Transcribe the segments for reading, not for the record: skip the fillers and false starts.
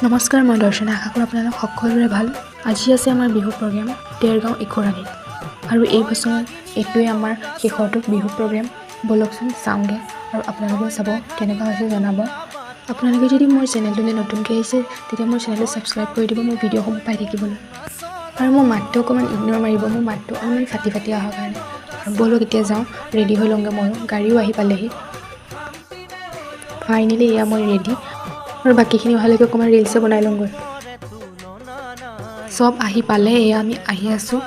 নমস্কাৰ, মই দৰ্শনা। আশা কৰোঁ আপোনালোক সকলোৰে ভাল। আজি আছে আমাৰ বিহু প্ৰগ্ৰেম দেৰগাঁও ইখোৰাণীত, আৰু এই বছৰ এইটোৱে আমাৰ শেষৰটো বিহু প্ৰগ্ৰেম। বলকচোন চাওঁগৈ, আৰু আপোনালোকেও চাব কেনেকুৱা হৈছে জনাব। আপোনালোকে যদি মোৰ চেনেলটোলৈ নতুনকৈ আহিছে তেতিয়া মোৰ চেনেলটো ছাবস্ক্ৰাইব কৰি দিব, মোৰ ভিডিঅ'সমূহ পাই থাকিবলৈ। আৰু মোৰ মাতটো অকণমান ইগন'ৰ মাৰিব, মোৰ মাতটো অকণমান ফাটি ফাটি অহাৰ কাৰণে। আৰু বলক এতিয়া যাওঁ, ৰেডি হৈ লওঁগৈ। ময়ো গাড়ীও আহি পালেহি। ফাইনেলি এয়া মই ৰেডি, আৰু বাকীখিনি অহালৈকে অকণমান ৰিলছে বনাই লওঁগৈ। চব আহি পালে, এয়া আমি আহি আছোঁ।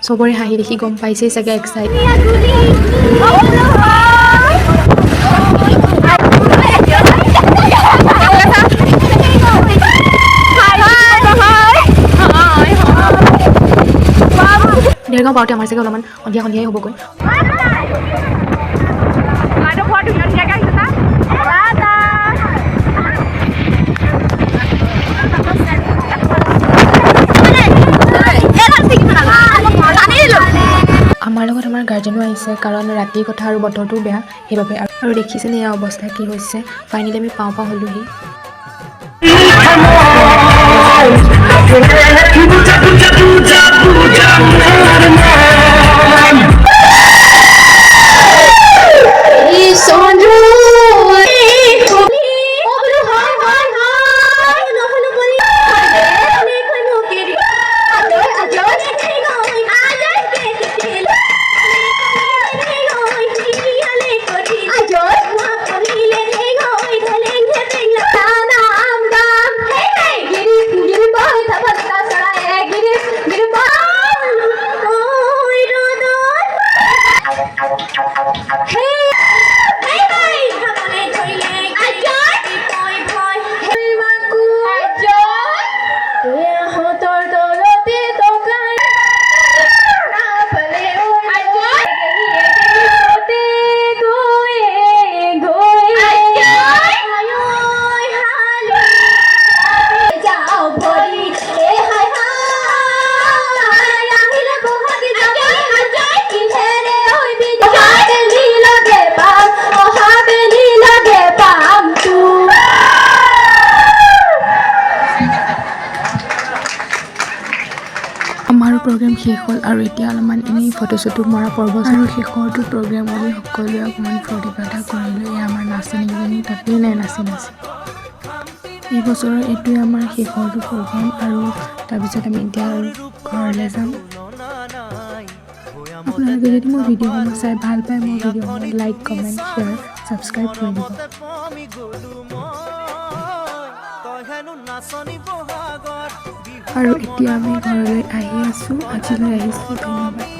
চবৰে হাঁহি দেখি গম পাইছেই চাগে এক্সাইট। দেৰগাঁও পাওঁতে আমাৰ চাগে অলপমান সন্ধিয়া সন্ধিয়াই হ'বগৈ। আমাৰ লগত আমাৰ গাৰ্জেনো আহিছে, কাৰণ ৰাতিৰ কথা আৰু বতৰটো বেয়া, সেইবাবে। আৰু দেখিছেনে এয়া অৱস্থা কি হৈছে। ফাইনেলি আমি পাওঁ হ'লোহি। আমাৰো প্ৰগ্ৰেম শেষ হ'ল, আৰু এতিয়া অলপমান এনেই ফটো চটো মৰা পৰ্ব। আৰু শেষৰটো প্ৰগ্ৰেম আমি সকলোৱে অকণমান ফূৰ্তি ফাৰ্তা কৰিলোঁ। এয়া আমাৰ নাচনীকেইজনী তাতেই নাই নাচি। এই বছৰৰ এইটোৱে আমাৰ শেষৰটো প্ৰগ্ৰেম, আৰু তাৰপিছত আমি এতিয়া আৰু ঘৰলৈ যাম। আপোনালোকে যদি মোৰ ভিডিঅ'সমূহ চাই ভাল পায়, মোৰ ভিডিঅ'সমূহ লাইক, কমেণ্ট, শ্বেয়াৰ, ছাবস্ক্ৰাইব কৰি দিব। আৰু এতিয়া আমি ঘৰলৈ আহি আছোঁ। আজিলৈ আহিছোঁ, ধন্যবাদ।